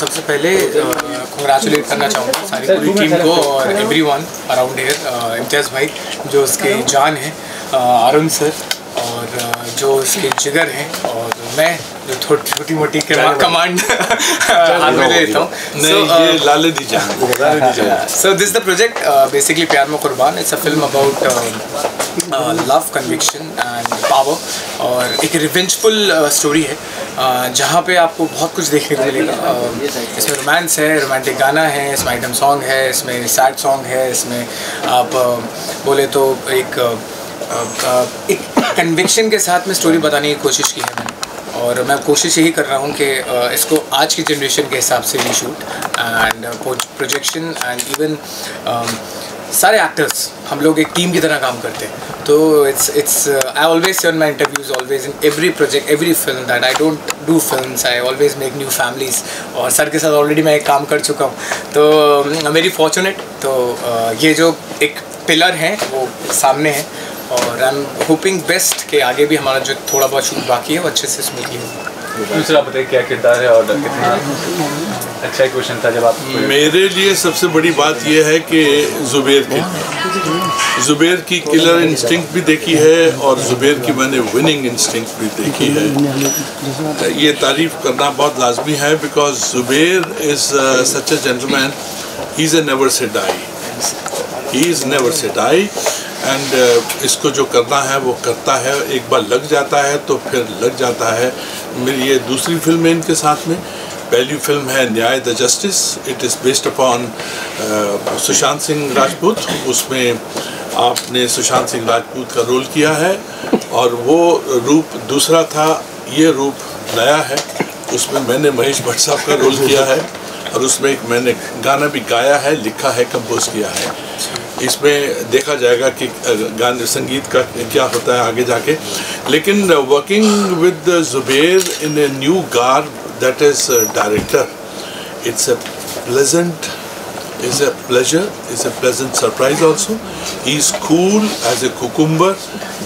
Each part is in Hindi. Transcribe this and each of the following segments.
सबसे पहले कंग्रेचुलेट करना चाहूँगा सारी पूरी टीम को और एवरीवन अराउंड हियर, इम्तियाज़ भाई जो उसके जान है, अरुण सर और जो उसके जिगर हैं, और मैं जो छोटी मोटी कमांड हाथ में लेता हूँ। So this is the project, basically प्यार में कुर्बान। It's a film about love, conviction and power, और एक रिवेंजफुल स्टोरी है जहाँ पे आपको बहुत कुछ देखने को मिलेगा। इसमें रोमांस है, रोमांटिक गाना है, इसमें आइटम सॉन्ग है, इसमें सैड सॉन्ग है, इसमें आप बोले तो एक कन्विक्शन के साथ में स्टोरी बताने की कोशिश की है मैंने, और मैं कोशिश यही कर रहा हूँ कि इसको आज की जनरेशन के हिसाब से reshoot and projection and even सारे एक्टर्स हम लोग एक टीम की तरह काम करते हैं। तो it's I always say on my interviews, always in every project, every film that I don't do films, I always make new families, और सर के साथ ऑलरेडी मैं एक काम कर चुका हूँ, तो वेरी फॉर्चुनेट। तो ये जो एक पिलर हैं वो सामने है, और आई एम होपिंग बेस्ट कि आगे भी हमारा जो थोड़ा बहुत शूट बाकी है वो अच्छे से स्मूथली हो। दूसरा बताइए क्या किरदार है और कितना अच्छा क्वेश्चन था जब आप। मेरे लिए सबसे बड़ी बात यह है कि ज़ुबैर की किलर इंस्टिंक्ट भी देखी है और ज़ुबैर की मैंने विनिंग इंस्टिंक्ट भी देखी है। ये तारीफ़ करना बहुत लाजमी है, because Zubair is such a gentleman, he is never say die, he is never say die. And इसको जो करना है वो करता है, एक बार लग जाता है तो फिर लग जाता है। मेरी ये दूसरी फिल्म है इनके साथ में। पहली फिल्म है न्याय the justice, it is based upon Sushant Singh Rajput. उसमें आपने सुशांत सिंह राजपूत का रोल किया है, और वो रूप दूसरा था, ये रूप नया है। उसमें मैंने महेश भट्ट साहब का रोल किया है, और उसमें एक मैंने गाना भी गाया है, लिखा है, कंपोज किया है। इसमें देखा जाएगा कि गाने संगीत का क्या होता है आगे जाके। लेकिन working with Zubair in a new garb, that is director, it's a pleasant, is a pleasure, is a pleasant surprise also. He is cool as a cucumber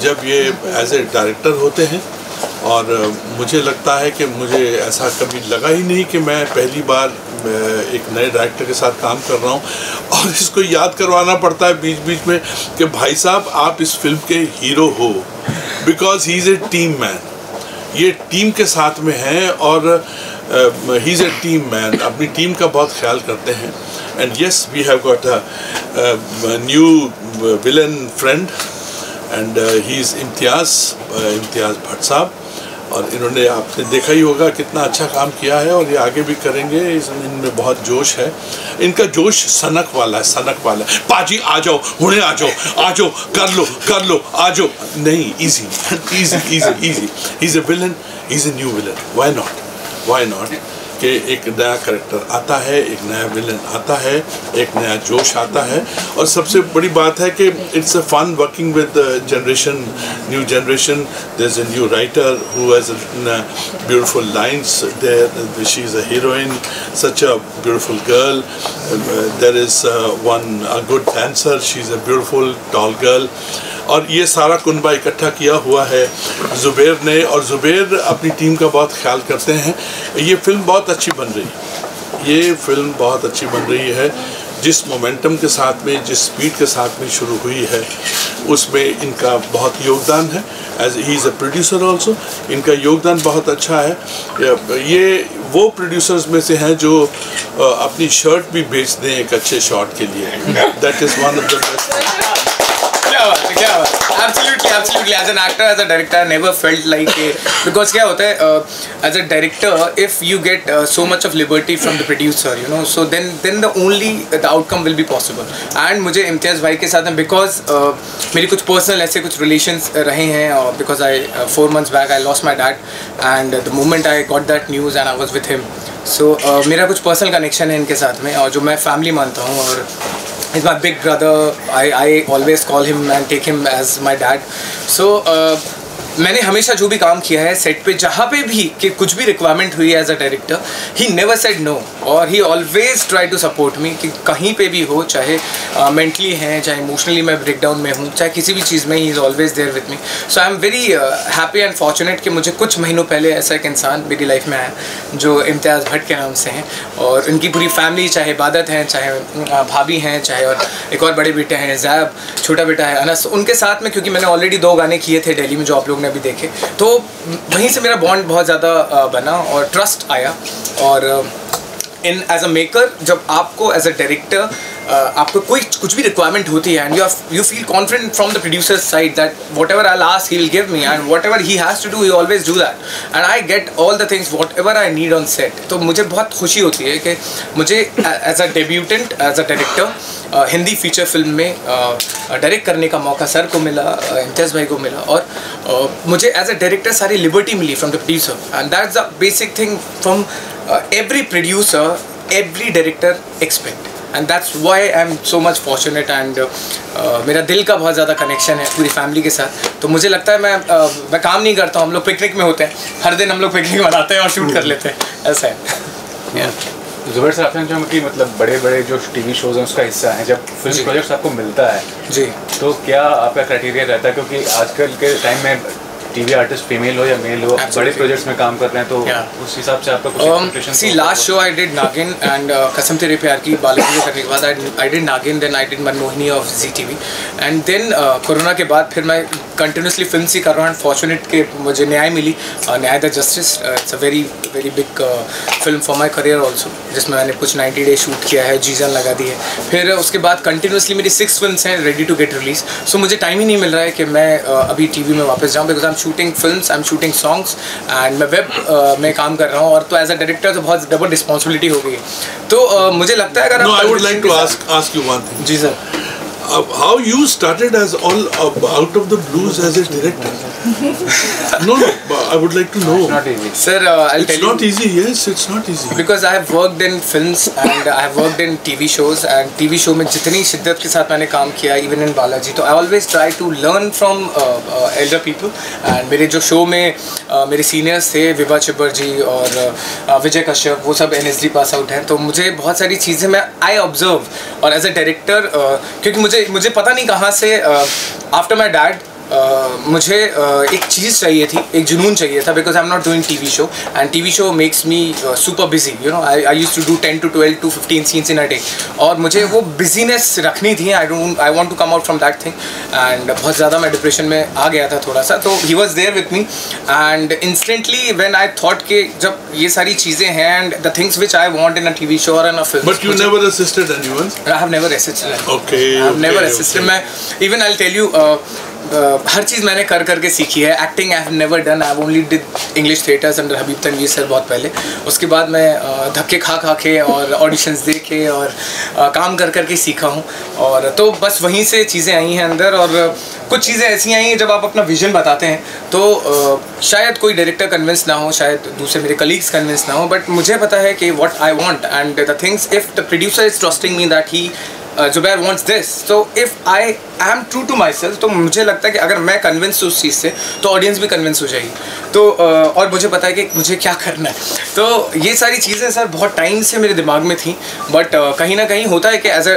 जब ये एज ए डायरेक्टर होते हैं, और मुझे लगता है कि मुझे ऐसा कभी लगा ही नहीं कि मैं पहली बार एक नए डायरेक्टर के साथ काम कर रहा हूँ, और इसको याद करवाना पड़ता है बीच बीच में कि भाई साहब आप इस फिल्म के हीरो हो, because he is a team man. ये टीम के साथ में हैं, और he is a team man, अपनी टीम का बहुत ख्याल करते हैं। And yes, we have got a new villain friend, and he is Imtiaz Bhatt साहब, और इन्होंने आपने देखा ही होगा कितना अच्छा काम किया है, और ये आगे भी करेंगे। इनमें बहुत जोश है, इनका जोश सनक वाला है, सनक वाला है। पाजी आ जाओ, हुणे आ जाओ, कर लो, आ जाओ। नहीं, easy easy easy easy. He is a villain, he is a new villain. Why not कि एक नया करैक्टर आता है, एक नया विलन आता है, एक नया जोश आता है। और सबसे बड़ी बात है कि it's a fun working with generation, new generation. There is a new writer who has beautiful lines there, she is a heroine, such a beautiful girl. There is one a good dancer, she is a beautiful tall girl. और ये सारा कुनबा इकट्ठा किया हुआ है ज़ुबैर ने, और ज़ुबैर अपनी टीम का बहुत ख्याल करते हैं। ये फिल्म बहुत अच्छी बन रही है, ये फिल्म बहुत अच्छी बन रही है। जिस मोमेंटम के साथ में, जिस स्पीड के साथ में शुरू हुई है, उसमें इनका बहुत योगदान है। As he is a producer also, इनका योगदान बहुत अच्छा है। ये वो प्रोड्यूसर्स में से हैं जो अपनी शर्ट भी बेच दें एक अच्छे शॉट के लिए। That is one of the best. क्या बात, absolutely as an actor, as a director, I never felt like because क्या होता है as a director, if you get so much of liberty from the producer, you know, so then the outcome will be possible. And मुझे इम्तियाज़ भाई के साथ में because मेरी कुछ पर्सनल ऐसे कुछ रिलेशंस रहे हैं, और because 4 months back I lost my dad, and the moment I got that news and I was with him, so मेरा कुछ पर्सनल कनेक्शन है इनके साथ में, और जो मैं फैमिली मानता हूँ, और he's my big brother. I always call him and take him as my dad. So मैंने हमेशा जो भी काम किया है सेट पे, जहाँ पे भी कि कुछ भी रिक्वायरमेंट हुई as a director, he never said no और he always try to support me कि कहीं पे भी हो, चाहे मेंटली हैं, चाहे इमोशनली मैं ब्रेकडाउन में हूँ, चाहे किसी भी चीज़ में, he is always there with me. So I am very happy and fortunate कि मुझे कुछ महीनों पहले ऐसा एक इंसान मेरी लाइफ में आया जो इम्तियाज़ भट्ट के नाम से हैं, और उनकी पूरी फैमिली, चाहे इबादत हैं, चाहे भाभी हैं, चाहे और एक और बड़े बेटे हैं ज़ैब, छोटा बेटा है अनस, उनके साथ में, क्योंकि मैंने ऑलरेडी 2 गाने किए थे दिल्ली में जो आप लोग ने अभी देखे, तो वहीं से मेरा बॉन्ड बहुत ज़्यादा बना और ट्रस्ट आया. और इन एज अ मेकर, जब आपको एज अ डायरेक्टर आपको कोई कुछ भी रिक्वायरमेंट होती है and you feel confident from the producer side that whatever I ask he will give me and whatever he has to do he always do that and I get all the things whatever I need on set. तो मुझे बहुत खुशी होती है कि मुझे as a debutante, as a director Hindi feature film में डायरेक्ट करने का मौका सर को मिला, इम्तियाज़ भाई को मिला, और मुझे एज अ डायरेक्टर सारी लिबर्टी मिली from the producer. And that's the basic thing from every producer, every director expect, and that's why I'm so much fortunate and मेरा दिल का बहुत ज़्यादा कनेक्शन है पूरी फैमिली के साथ. तो मुझे लगता है मैं काम नहीं करता हूँ, हम लोग पिकनिक में होते हैं, हर दिन हम लोग पिकनिक मनाते हैं और शूट कर लेते हैं, ऐसा है. ज़ुबैर सर, आपने जो कि मतलब बड़े बड़े जो टीवी शोज़ हैं उसका हिस्सा है, जब फिल्म प्रोजेक्ट्स आपको मिलता है जी, तो क्या आपका क्राइटेरिया रहता है, क्योंकि आजकल के टाइम में टीवी आर्टिस्ट फीमेल हो या मेल हो, बड़े प्रोजेक्ट्स में काम कर रहे हैं, तो उस हिसाब से आपका कुछ expectations? See last show I did Naagin and Kasam Tere Pyaar Ki Balaji करने के बाद I did Naagin, then I did Manmohini of Zee TV, and then corona के बाद फिर मैं कंटिन्यूसली फिल्म ही कर रहा हूँ. एंड फॉर्चुनेट कि मुझे न्याय मिली, न्याय the justice. It's a very very big film for my career also, जिसमें मैंने कुछ 90 डेज शूट किया है, जीजन लगा दी है. फिर उसके बाद कंटिन्यूसली मेरी 6 फिल्म्स हैं रेडी टू गेट रिलीज. सो मुझे टाइम ही नहीं मिल रहा है कि मैं अभी टीवी में वापस जाऊँ, because I am shooting films, I am shooting songs and मैं वेब में काम कर रहा हूँ. और तो एज अ डायरेक्टर तो बहुत डबल रिस्पॉन्सिबिलिटी हो गई. तो मुझे लगता है अगर I would like to ask you one thing. जी sir. How you started as all out of the blues as a director? No, I would like to know. It's not easy. Sir, I'll tell you. It's not easy. Yes, it's not easy. Because I have worked in films and I have worked in TV shows, and TV show में जितनी शिद्दत के साथ मैंने काम किया, even in बालाजी, तो I always try to learn from elder people. And मेरे जो शो में मेरे सीनियर्स थे, विभा चिब्बर जी और विजय कश्यप, वो सब NSD पास आउट हैं, तो मुझे बहुत सारी चीज़ें मैं आई ऑब्जर्व. और एज अ डायरेक्टर, क्योंकि मुझे पता नहीं कहाँ से आफ्टर माई डैड मुझे एक चीज़ चाहिए थी, एक जुनून चाहिए था, because I am not doing TV show and TV show makes me super busy. You know, I used to do 10 to 12 to 15 scenes in a day, और मुझे वो बिजीनेस रखनी थी. I want to come out from that thing. And बहुत ज़्यादा मैं डिप्रेशन में आ गया था थोड़ा सा, तो he was there with me. And instantly when I thought कि जब ये सारी चीज़ें हैं and the things which I want in a TV show और in a film. But you never assisted anyone? I have never assisted. Okay, I have never assisted. मैं even I will tell you, हर चीज़ मैंने कर करके सीखी है. Acting I have never done. I only did English theatres under Habib Tanvir sir बहुत पहले. उसके बाद मैं धक्के खा के और ऑडिशंस दे के और काम कर करके सीखा हूँ. और तो बस वहीं से चीज़ें आई हैं अंदर. और कुछ चीज़ें ऐसी आई हैं जब आप अपना विजन बताते हैं तो शायद कोई डायरेक्टर कन्विंस ना हो, शायद दूसरे मेरे कलीग्स कन्विंस ना हो, बट मुझे पता है कि what I want and the things, if the producer is trusting me that he Zubair wants this, so if I am true to myself, तो मुझे लगता है कि अगर मैं कन्विंस हूँ उस चीज़ से तो ऑडियंस भी कन्विंस हो जाएगी. तो और मुझे पता है कि मुझे क्या करना है. तो ये सारी चीज़ें सर बहुत टाइम से मेरे दिमाग में थी, बट कहीं ना कहीं होता है कि as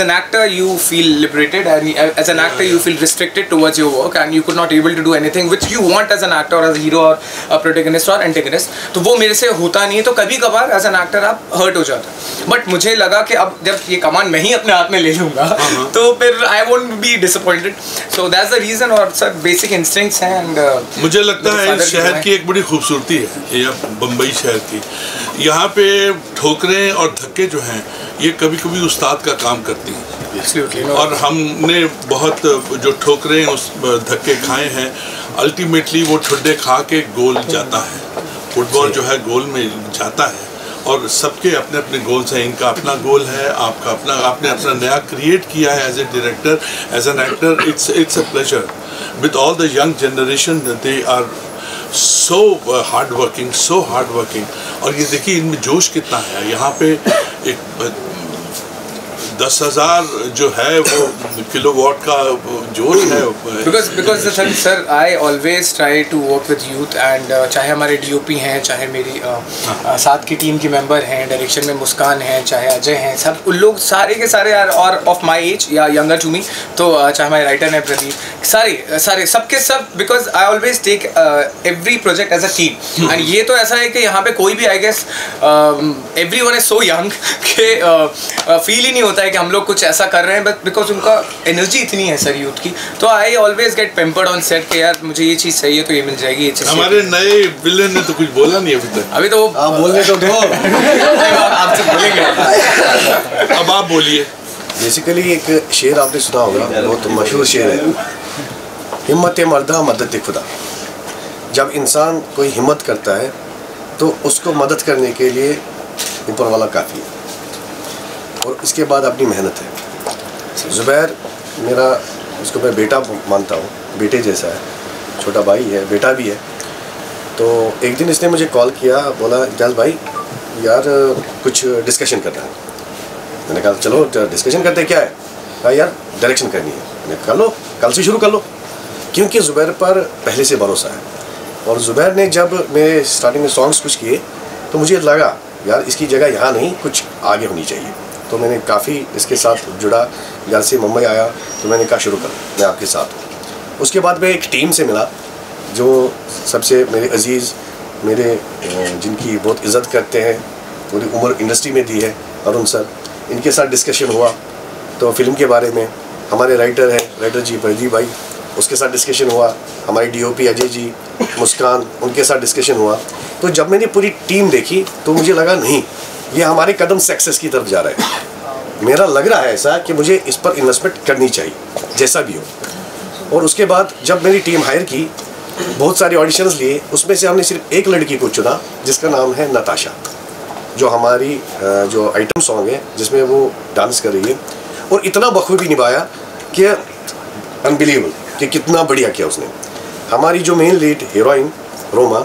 an actor you feel liberated and as an actor you feel restricted towards your work and you could not able to do anything which you want as an actor और एज हीरो और प्रोटैगनिस्ट और एंटेगनिस्ट. तो वो मेरे से होता नहीं है, तो कभी कभार एज एन एक्टर आप हर्ट हो जाते हैं. बट मुझे लगा कि अब जब ये कमान मैं ही अपने हाथ में ले लूँगा तो फिर I won't be disappointed. So that's the reason. और सर बेसिक इंस्टिंक्ट्स हैं. एंड मुझे लगता है इस शहर की एक बड़ी खूबसूरती है, या बम्बई शहर की, यहाँ पे ठोकरें और धक्के जो हैं ये कभी कभी उस्ताद का काम करती हैं. और हमने बहुत जो ठोकरें उस धक्के खाए हैं, अल्टीमेटली वो ठुड्डे खा के गोल जाता है. फुटबॉल जो है गोल में जाता है और सबके अपने अपने गोल्स हैं. इनका अपना गोल है, आपका अपना, आपने अपना नया क्रिएट किया है as a director, as an actor. It's a pleasure with all the young generation. They are so hard working. और ये देखिए इनमें जोश कितना है. यहाँ पे एक 10,000 जो है वो किलोवाट का जोश है। Because sir, I always try to work with youth and चाहे हमारे DOP हैं, चाहे मेरी साथ की टीम के मेंबर हैं, डायरेक्शन में मुस्कान हैं, चाहे अजय हैं, सब उन लोग सारे के सारे यार और ऑफ माई एज या यंगर टू मी, तो चाहे हमारे राइटर हैं प्रदीप, सारे सबके सब, because I always take every project as a team. And ये तो ऐसा है कि यहाँ पे कोई भी I guess everyone is so young कि फील ही नहीं होता है कि हम लोग कुछ ऐसा कर रहे हैं, बट बिकॉज उनका एनर्जी इतनी है सर यूथ की, तो I always get pampered on set कि यार मुझे ये चीज़ चाहिए तो ये मिल जाएगी, ये चीज़। हमारे नए विलेन ने तो कुछ बोला नहीं अभी तक। अभी तो बोलने तो दो। आपसे बोलेंगे। अब आप बोलिए। बेसिकली एक शेर आपने सुना होगा, बहुत मशहूर शेर है, हिम्मत मर्दा मदद खुदा। जब इंसान कोई हिम्मत करता है तो उसको मदद करने के लिए ऊपर वाला काफ़ी है, और इसके बाद अपनी मेहनत है। ज़ुबैर मेरा, उसको मैं बेटा मानता हूँ, बेटे जैसा है, छोटा भाई है, बेटा भी है। तो एक दिन इसने मुझे कॉल किया, बोला इजाज़ भाई यार कुछ डिस्कशन करना है। मैंने कहा चलो डिस्कशन करते हैं, क्या है? कहा यार डायरेक्शन करनी है। मैंने कहा लो, कल से शुरू कर लो, क्योंकि ज़ुबैर पर पहले से भरोसा है। और ज़ुबैर ने जब मेरे स्टार्टिंग में सॉन्ग्स कुछ किए तो मुझे लगा यार इसकी जगह यहाँ नहीं, कुछ आगे होनी चाहिए। तो मैंने काफ़ी इसके साथ जुड़ा, घर से मुंबई आया तो मैंने कहा शुरू कर, मैं आपके साथ हूँ। उसके बाद मैं एक टीम से मिला जो सबसे मेरे अजीज़, मेरे जिनकी बहुत इज़्ज़त करते हैं, पूरी उम्र इंडस्ट्री में दी है, अरुण सर, इनके साथ डिस्कशन हुआ। तो फिल्म के बारे में हमारे राइटर हैं, राइटर जी प्रदीप भाई, उसके साथ डिस्कशन हुआ। हमारी DOP अजय जी, मुस्कान, उनके साथ डिस्कशन हुआ। तो जब मैंने पूरी टीम देखी तो मुझे लगा नहीं, ये हमारे कदम सक्सेस की तरफ जा रहा है। मेरा लग रहा है ऐसा कि मुझे इस पर इन्वेस्टमेंट करनी चाहिए, जैसा भी हो। और उसके बाद जब मेरी टीम हायर की, बहुत सारे ऑडिशंस लिए, उसमें से हमने सिर्फ एक लड़की को चुना जिसका नाम है नताशा, जो हमारी जो आइटम सॉन्ग है जिसमें वो डांस कर रही है, और इतना बखूबी निभाया कि अनबिलीवेबल, कि कितना बढ़िया किया उसने। हमारी जो मेन लीड हीरोइन रोमा,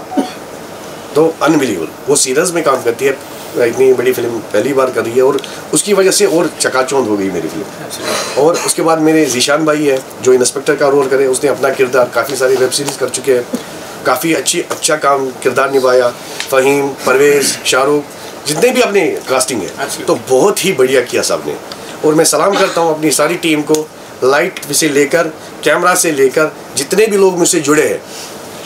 तो अनबिलीवेबल, वो सीरियस में काम करती है, इतनी बड़ी फिल्म पहली बार कर रही है, और उसकी वजह से और चकाचौंध हो गई मेरी फिल्म। और उसके बाद मेरे जीशान भाई है जो इंस्पेक्टर का रोल करे, उसने अपना किरदार, काफ़ी सारी वेब सीरीज़ कर चुके हैं, काफ़ी अच्छा काम किरदार निभाया। फ़हीम, परवेज़, शाहरुख, जितने भी अपने कास्टिंग है, तो बहुत ही बढ़िया किया सब ने। और मैं सलाम करता हूँ अपनी सारी टीम को, लाइट से लेकर, कैमरा से लेकर, जितने भी लोग मुझसे जुड़े हैं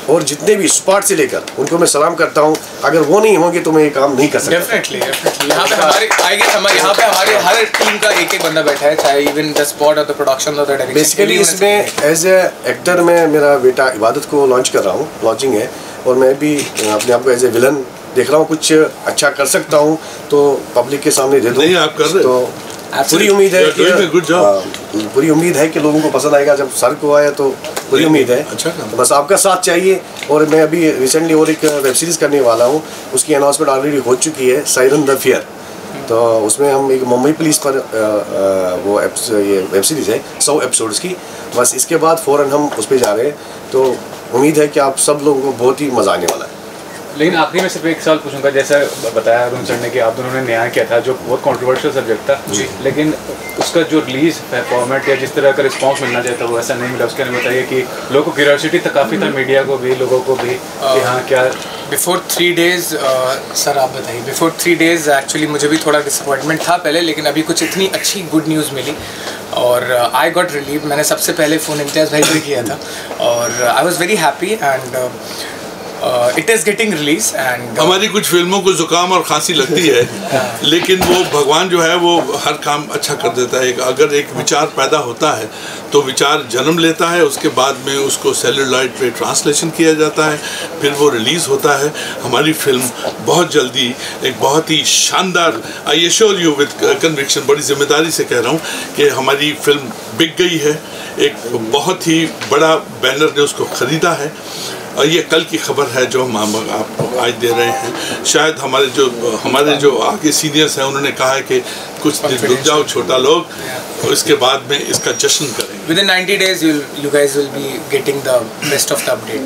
और जितने भी स्पॉट से लेकर, उनको मैं सलाम करता हूँ। अगर वो नहीं होंगे तो मैं ये काम नहीं कर सकता। डेफिनेटली यहाँ पे हमारे हर टीम का एक बंदा बैठा है, चाहे इवन द स्पॉट और द प्रोडक्शन और द डायरेक्शन। बेसिकली इसमें एज ए एक्टर मैं मेरा बेटा इबादत को लॉन्च कर रहा हूँ, लॉन्चिंग है, और मैं भी अपने आप को एज ए विलन देख रहा हूँ, कुछ अच्छा कर सकता हूँ तो पब्लिक के सामने दे दूँ। नहीं, आप कर रहे तो पूरी उम्मीद है कि पूरी उम्मीद है कि लोगों को पसंद आएगा। जब सर को आया तो पूरी उम्मीद है। अच्छा, तो बस आपका साथ चाहिए। और मैं अभी रिसेंटली और एक वेब सीरीज़ करने वाला हूँ, उसकी अनाउंसमेंट ऑलरेडी हो चुकी है, साइरन द फियर। तो उसमें हम एक मुंबई पुलिस पर वो ये वेब सीरीज़ है 100 एपिसोड्स की। बस इसके बाद फ़ौरन हम उस पर जा रहे हैं, तो उम्मीद है कि आप सब लोगों को बहुत ही मज़ा आने वाला है। लेकिन आखिरी में सिर्फ एक सवाल पूछूंगा, जैसा बताया अरुण सर ने कि आप दोनों ने न्याय किया था, जो बहुत कंट्रोवर्शियल सब्जेक्ट था जी, लेकिन उसका जो रिलीज फॉर्मेट या जिस तरह का रिस्पांस मिलना चाहिए था वो ऐसा नहीं मिला। उसके लिए बताइए कि लोगों को क्यूरियोसिटी तो काफ़ी था, मीडिया को भी, लोगों को भी, कि हाँ क्या। बिफोर 3 days सर आप बताइए। बिफोर 3 days एक्चुअली मुझे भी थोड़ा डिसअपॉइंटमेंट था पहले, लेकिन अभी कुछ इतनी अच्छी गुड न्यूज़ मिली और आई गॉट रिलीव। मैंने सबसे पहले फ़ोन इम्तियाज़ भाई को किया था और I was very happy and it is getting release. And हमारी कुछ फिल्मों को जुकाम और खांसी लगती है, लेकिन वो भगवान जो है वो हर काम अच्छा कर देता है। अगर एक विचार पैदा होता है तो विचार जन्म लेता है, उसके बाद में उसको सेलुलॉइड पे ट्रांसलेशन किया जाता है, फिर वो रिलीज़ होता है। हमारी फिल्म बहुत जल्दी एक बहुत ही शानदार, I assure you with conviction, बड़ी जिम्मेदारी से कह रहा हूँ कि हमारी फिल्म बिक गई है। एक बहुत ही बड़ा बैनर ने उसको ख़रीदा है और ये कल की खबर है जो हम आपको आज दे रहे हैं। शायद हमारे जो आगे सीनियर्स हैं उन्होंने कहा है कि कुछ दिन रुक जाओ छोटा लोग, और इसके बाद में इसका जश्न करेंगे। Within 90 days you guys will be getting the rest of the update.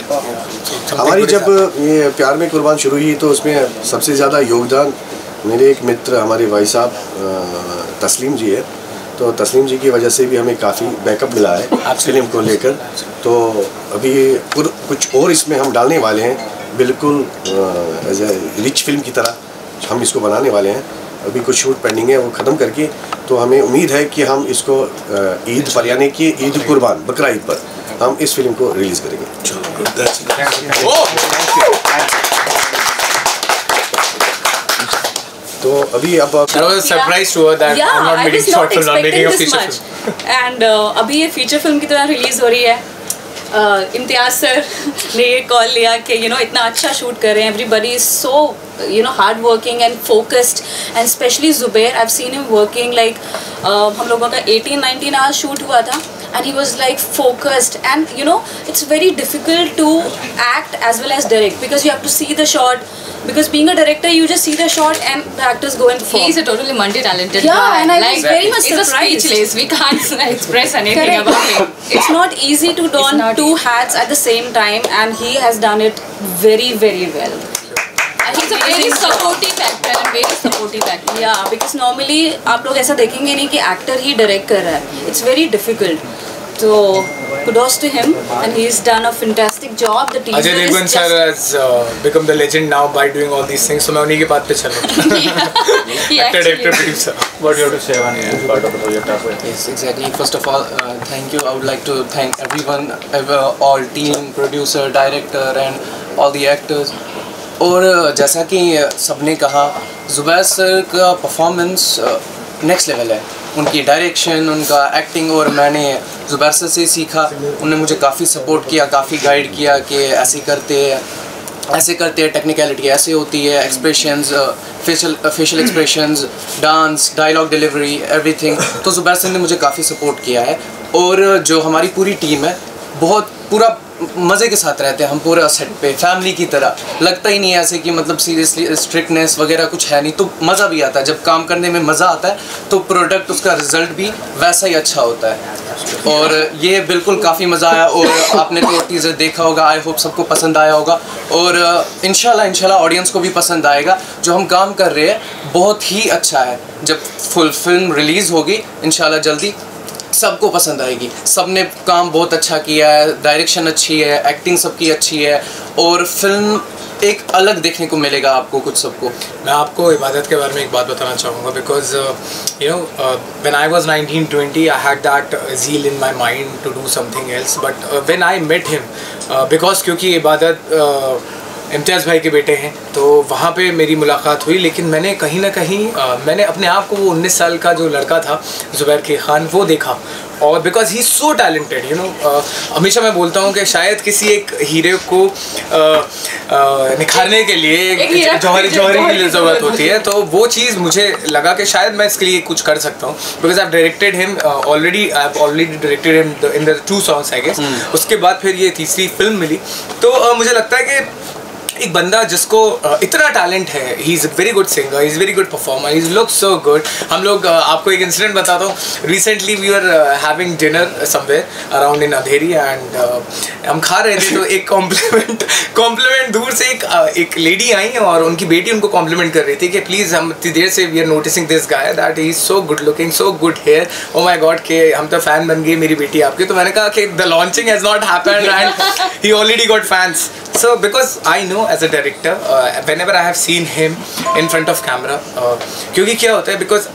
हमारी जब ये प्यार में कुर्बान शुरू हुई तो उसमें सबसे ज़्यादा योगदान मेरे एक मित्र, हमारे भाई साहब तस्लीम जी है। तो तस्लीम जी की वजह से भी हमें काफ़ी बैकअप मिला है फिल्म को लेकर। तो अभी कुछ और इसमें हम डालने वाले हैं, बिल्कुल एज ए रिच फिल्म की तरह हम इसको बनाने वाले हैं। अभी कुछ शूट पेंडिंग है, वो ख़त्म करके तो हमें उम्मीद है कि हम इसको ईद पर यानी कि ईद कुर्बान बकरा ईद पर हम इस फिल्म को रिलीज़ करेंगे। तो अभी अब सरप्राइज हुआ that I am not making short film, I am making a feature film. And अभी ये फीचर फिल्म की तरह रिलीज हो रही है। इम्तियाज सर ने ये कॉल लिया कि इतना अच्छा शूट कर रहे हैं, everybody is so hard working and focused, and specially Zubair, I have seen him working like हम लोगों का 18-19 आवर्स शूट हुआ था, and he was like focused, and it's very difficult to act as well as direct because you have to see the shot, because being a director you just see the shot and the actors go and perform. He is a totally multi-talented guy. And I was very much surprised. Speechless. We can't express anything about him. It's not easy to don two hats at the same time, and he has done it very, very well. He's a very supportive actor and very supportive actor. Yeah, because normally आप लोग ऐसा देखेंगे नहीं कि actor ही direct कर रहा है. It's very difficult. So kudos to him, and he's done a fantastic job. The teaser Ajay Devgan sir has become the legend now by doing all these things. So मैं उन्हीं के बात पे चल रहा हूँ. Actor, director, producer. What do you have to say on this part of the project? Yes, exactly. First of all, thank you. I would like to thank everyone, all team, producer, director, and all the actors. और जैसा कि सबने कहा, जुबैर सर का परफॉर्मेंस नेक्स्ट लेवल है। उनकी डायरेक्शन, उनका एक्टिंग, और मैंने जुबैर सर से सीखा। उन्होंने मुझे काफ़ी सपोर्ट किया, काफ़ी गाइड किया कि ऐसे करते हैं, टेक्निकलिटी ऐसे होती है, expressions, facial expressions, dance, dialogue delivery, everything. तो जुबैर सर ने मुझे काफ़ी सपोर्ट किया है। और जो हमारी पूरी टीम है, बहुत पूरा मज़े के साथ रहते हैं हम पूरा सेट पे, फैमिली की तरह। लगता ही नहीं है ऐसे कि मतलब सीरियसली स्ट्रिक्टनेस वगैरह कुछ है नहीं। तो मज़ा भी आता है, जब काम करने में मज़ा आता है तो प्रोडक्ट, उसका रिज़ल्ट भी वैसा ही अच्छा होता है। और ये बिल्कुल काफ़ी मज़ा आया। और आपने तो टीज़र देखा होगा, आई होप सबको पसंद आया होगा, और इंशाल्लाह ऑडियंस को भी पसंद आएगा। जो हम काम कर रहे हैं बहुत ही अच्छा है। जब फुल फिल्म रिलीज़ होगी इंशाल्लाह जल्दी, सबको पसंद आएगी। सबने काम बहुत अच्छा किया है, डायरेक्शन अच्छी है, एक्टिंग सबकी अच्छी है, और फिल्म एक अलग देखने को मिलेगा आपको कुछ सबको। मैं आपको इबादत के बारे में एक बात बताना चाहूँगा, because when I was 19-20 I had that zeal in my mind to do something else, but when I met him, because क्योंकि इबादत इम्तियाज़ भाई के बेटे हैं, तो वहाँ पे मेरी मुलाकात हुई। लेकिन मैंने कहीं ना कहीं मैंने अपने आप को वो 19 साल का जो लड़का था जुबैर के खान, वो देखा। और बिकॉज ही सो टैलेंटेड, हमेशा मैं बोलता हूँ कि शायद किसी एक हीरे को निखारने के लिए जौहरी की लिए ज़रूरत होती है। तो वो चीज़ मुझे लगा कि शायद मैं इसके लिए कुछ कर सकता हूँ, because I have directed him already directed him in the 2 songs I guess. उसके बाद फिर ये तीसरी फिल्म मिली। तो मुझे लगता है कि एक बंदा जिसको इतना टैलेंट है, he is a very good singer, he is very good performer, he look so good. हम लोग आपको एक इंसिडेंट बताता हूँ। Recently we are having dinner somewhere around in Andheri, and हम खा रहे थे, तो एक कॉम्प्लीमेंट दूर से एक लेडी आई और उनकी बेटी उनको कॉम्प्लीमेंट कर रही थी कि प्लीज़, हम इतनी देर से we are noticing this guy that he is so good looking, so good hair, oh my God के हम तो फ़ैन बन गए मेरी बेटी आपके। तो मैंने कहा कि the launching has not happened and he already got fans. So because I know as a director, whenever I have seen him in front of camera, क्योंकि क्या होता है, because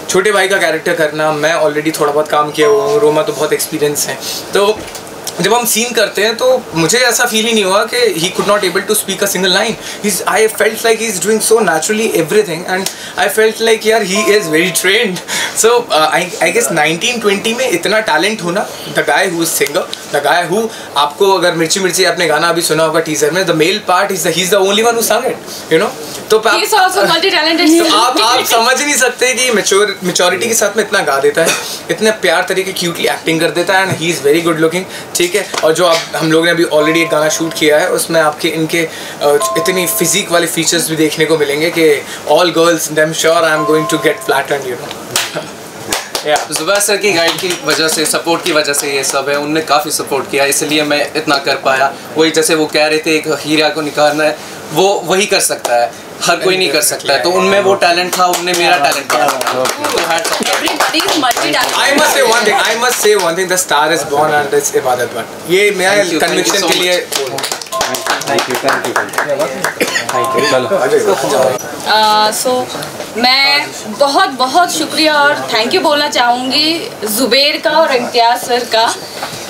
छोटे भाई का कैरेक्टर करना, मैं ऑलरेडी थोड़ा बहुत काम किया हुआ हूँ, रोमा तो बहुत एक्सपीरियंस है। तो जब हम सीन करते हैं तो मुझे ऐसा फील ही नहीं हुआ कि he could not able to speak a single line. I felt like he is doing so naturally everything, and I felt like यार he is very trained. So I guess 19-20 में इतना टैलेंट होना, the guy who is singer, the guy who, आपको अगर मिर्ची आपने गाना अभी सुना होगा टीजर में, the male part is he is the only one who sang it, तो आप समझ नहीं सकते कि मैच्योरिटी के साथ में इतना गा देता है, इतने प्यार तरीके क्यूटली एक्टिंग कर देता है, and he is very good looking. ठीक है, और जो आप हम लोग ने अभी ऑलरेडी एक गाना शूट किया है, उसमें आपके इनके इतनी फिजिक वाले फीचर्स भी देखने को मिलेंगे कि all girls, I am sure I am going to get flattened, Zubair sir की गाइड की वजह से, सपोर्ट की वजह से ये सब है। उनने काफ़ी सपोर्ट किया, इसलिए मैं इतना कर पाया। वही जैसे वो कह रहे थे, एक हीरा को निकालना है, वो वही कर सकता है। हर कोई नहीं कर सकता है, तो उनमें वो टैलेंट था, उनने मेरा टैलेंट था। Everybody is multitasking. I must say one thing. The star is born and it's इबादत बट ये मेरा कन्विक्शन के लिए सो मैं बहुत बहुत शुक्रिया और थैंक यू बोलना चाहूँगी ज़ुबैर का और इम्तियाज़ सर का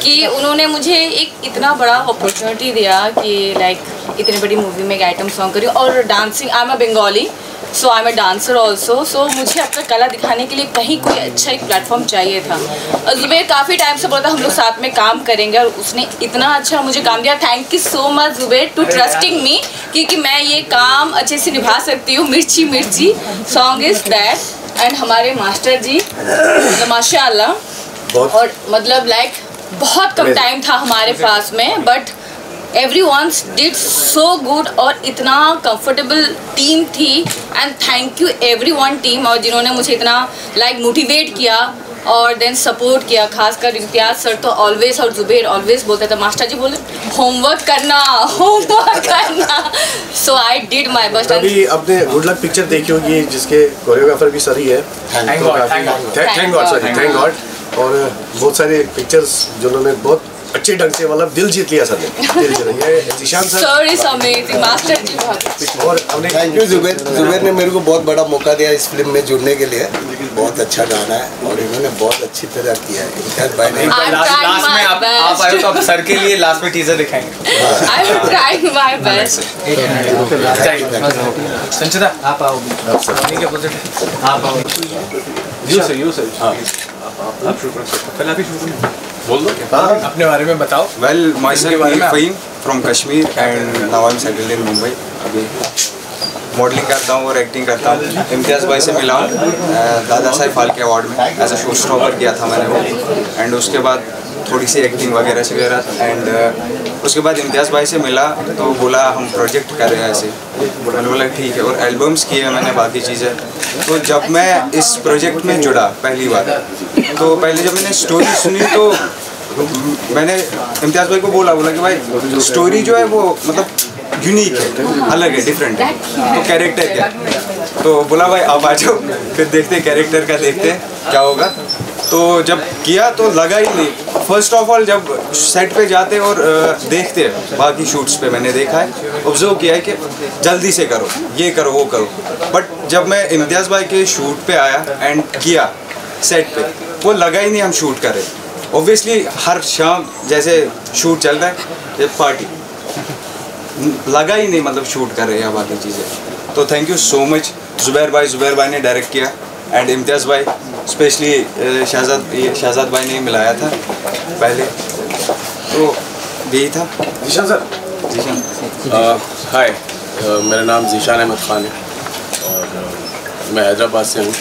कि उन्होंने मुझे एक इतना बड़ा अपॉर्चुनिटी दिया कि लाइक इतनी बड़ी मूवी में एक आइटम सॉन्ग करी और dancing. I am a Bengali, so I am a dancer also. So मुझे अपना कला दिखाने के लिए कहीं कोई अच्छा एक प्लेटफॉर्म चाहिए था। और ज़ुबैर काफ़ी टाइम से बोला था हम लोग साथ में काम करेंगे और उसने इतना अच्छा मुझे काम दिया। Thank you so much Zubair to trusting me कि मैं ये काम अच्छे से निभा सकती हूँ। मिर्ची मिर्ची सॉन्ग इज़ दैट। एंड हमारे मास्टर जी माशाअल्लाह, और मतलब लाइक बहुत कम टाइम था हमारे पास में, but everyone did so good और इतना कंफर्टेबल टीम थी। And thank you everyone team, और जिन्होंने मुझे इतना लाइक मोटिवेट किया और देन सपोर्ट किया। खासकर इम्तियाज़ सर तो ऑलवेज, और ज़ुबैर ऑलवेज बोलता था मास्टर जी बोले होमवर्क करना। सो आई डिड माई बेस्ट। अभी आपने गुड लक पिक्चर देखी होगी जिसके कोरियोग्राफर भी सर ही है। Thank God. और बहुत सारे पिक्चर्स जिन्होंने बहुत अच्छे ढंग से मतलब दिल जीत लिया सर ने। ये जीशान सर मास्टर जी बहुत। और हमने थैंक यू ज़ुबैर ने मेरे को बहुत बड़ा मौका दिया इस फिल्म में जुड़ने के लिए। बहुत अच्छा गाना है और इन्होंने बहुत अच्छी तरह किया है। इम्तियाज़ भाई ने लास्ट में आप आए तो आप सर के लिए लास्ट में टीजर दिखाएंगे। I will try my best. Sanchita आप आओ। आप आओ। यू सर आप शुरू कर सकते, पहले आप ही शुरू करें। बोल दो अपने बारे में बताओ। Well myself Faheem from Kashmir and now I am settled in Mumbai. अभी मॉडलिंग करता हूँ और एक्टिंग करता हूँ। इम्तियाज़ भाई से मिला हूँ दादा साहब फाल्के अवार्ड में, एज अ शो स्टॉपर किया था मैंने वो। एंड उसके बाद थोड़ी सी एक्टिंग वगैरह एंड उसके बाद इम्तियाज़ भाई से मिला तो बोला हम प्रोजेक्ट कर रहे हैं ऐसे। मैंने बोला ठीक है, और एल्बम्स किए मैंने बाकी चीज़ें। तो जब मैं इस प्रोजेक्ट में जुड़ा पहली बार, तो पहले जब मैंने स्टोरी सुनी तो मैंने इम्तियाज़ भाई को बोला कि भाई स्टोरी जो है वो मतलब यूनिक है, अलग है, डिफरेंट है, तो कैरेक्टर क्या। तो बोला भाई आप आ जाओ, फिर देखते कैरेक्टर का, देखते क्या होगा। तो जब किया तो लगा ही नहीं। फर्स्ट ऑफ ऑल जब सेट पे जाते और देखते बाकी शूट्स पे मैंने देखा है, ऑब्जर्व किया है कि जल्दी से करो, ये करो, वो करो। बट जब मैं इम्तियाज़ भाई के शूट पे आया एंड किया सेट पे, वो लगा ही नहीं हम शूट कर रहे। ऑब्वियसली हर शाम जैसे शूट चल रहा है, ये पार्टी लगा ही नहीं मतलब शूट कर रहे हैं बाकी चीज़ें। तो thank you so much Zubair भाई ने डायरेक्ट किया एंड इम्तियाज़ भाई स्पेशली शहजाद भाई ने मिलाया था पहले, तो यही था। जीशान सर। जीशान हाय, मेरा नाम जीशान अहमद ख़ान है और मैं हैदराबाद से हूँ।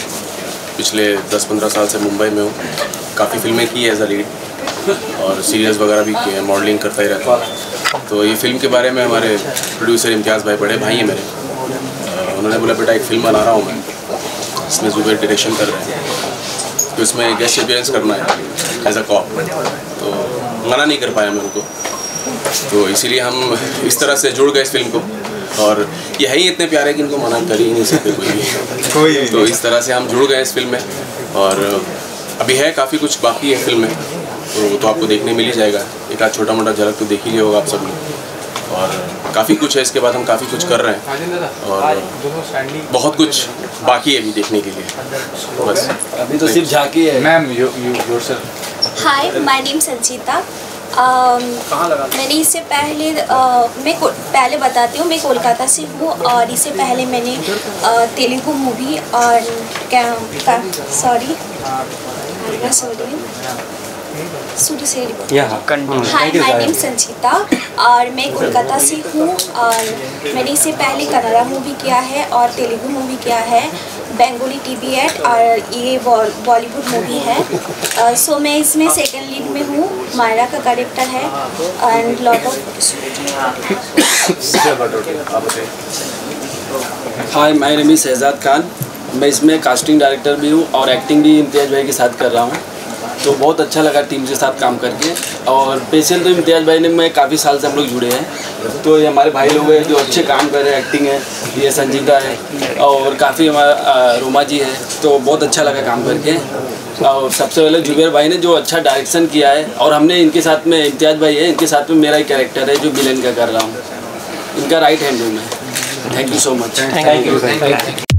पिछले 10-15 साल से मुंबई में हूँ। काफ़ी फिल्में की एज अ लीड और सीरियल्स वगैरह भी किए हैं, मॉडलिंग करता ही रहता हूँ। तो ये फिल्म के बारे में हमारे प्रोड्यूसर इम्तियाज़ भाई बड़े भाई हैं मेरे, उन्होंने बोला बेटा एक फ़िल्म बना रहा हूँ मैं, इसमें ज़ुबैर डायरेक्शन कर रहे हैं, तो इसमें गेस्ट अपीयरेंस करना है एज अ कॉप। तो मना नहीं कर पाया मैं उनको, तो इसीलिए हम इस तरह से जुड़ गए इस फिल्म को। और ये है ही इतने प्यारे कि इनको मना कर ही नहीं सकते कोई भी। तो इस तरह से हम जुड़ गए इस फिल्म में और अभी है काफ़ी कुछ बाकी है फिल्म में, तो आपको देखने मिल ही जाएगा। एक आध छोटा मोटा झलक तो देख ही लिया होगा आप सब ने। और काफ़ी कुछ है इसके बाद, हम काफ़ी कुछ कर रहे हैं और बहुत कुछ बाकी है अभी देखने के लिए। बस अभी तो सिर्फ झांकी है। Ma'am yourself. Hi, my name Sanchita. मैंने इससे पहले मैं पहले बताती हूँ, मैं कोलकाता से हूँ और इससे पहले मैंने तेलुगु मूवी और हाय, माय नेम संचिता और मैं कोलकाता से हूँ और मैंने इससे पहले कन्नड़ा मूवी किया है और तेलुगु मूवी किया है, बंगाली टीवी एड, और ये बॉलीवुड मूवी है। सो मैं इसमें सेकंड लीड में हूँ, मायरा का कैरेक्टर है and lot of. Hi, my name is Shahzad Khan. मैं इसमें कास्टिंग डायरेक्टर भी हूँ और एक्टिंग भी इम्तियाज़ भाई के साथ कर रहा हूँ। तो बहुत अच्छा लगा टीम के साथ काम करके। और स्पेशल तो इम्तियाज़ भाई ने मैं काफ़ी साल से हम लोग जुड़े हैं, तो ये हमारे भाई लोग हैं जो अच्छे काम कर रहे हैं, एक्टिंग है, ये संजीता है और काफ़ी हमारा रोमा जी है, तो बहुत अच्छा लगा काम करके। और सबसे पहले जुबेर भाई ने जो अच्छा डायरेक्शन किया है, और हमने इनके साथ में इम्तियाज़ भाई है, इनके साथ में मेरा ही कैरेक्टर है जो विलन का कर रहा हूँ, इनका राइट हैंड हूँ मैं। Thank you so much. Thank you.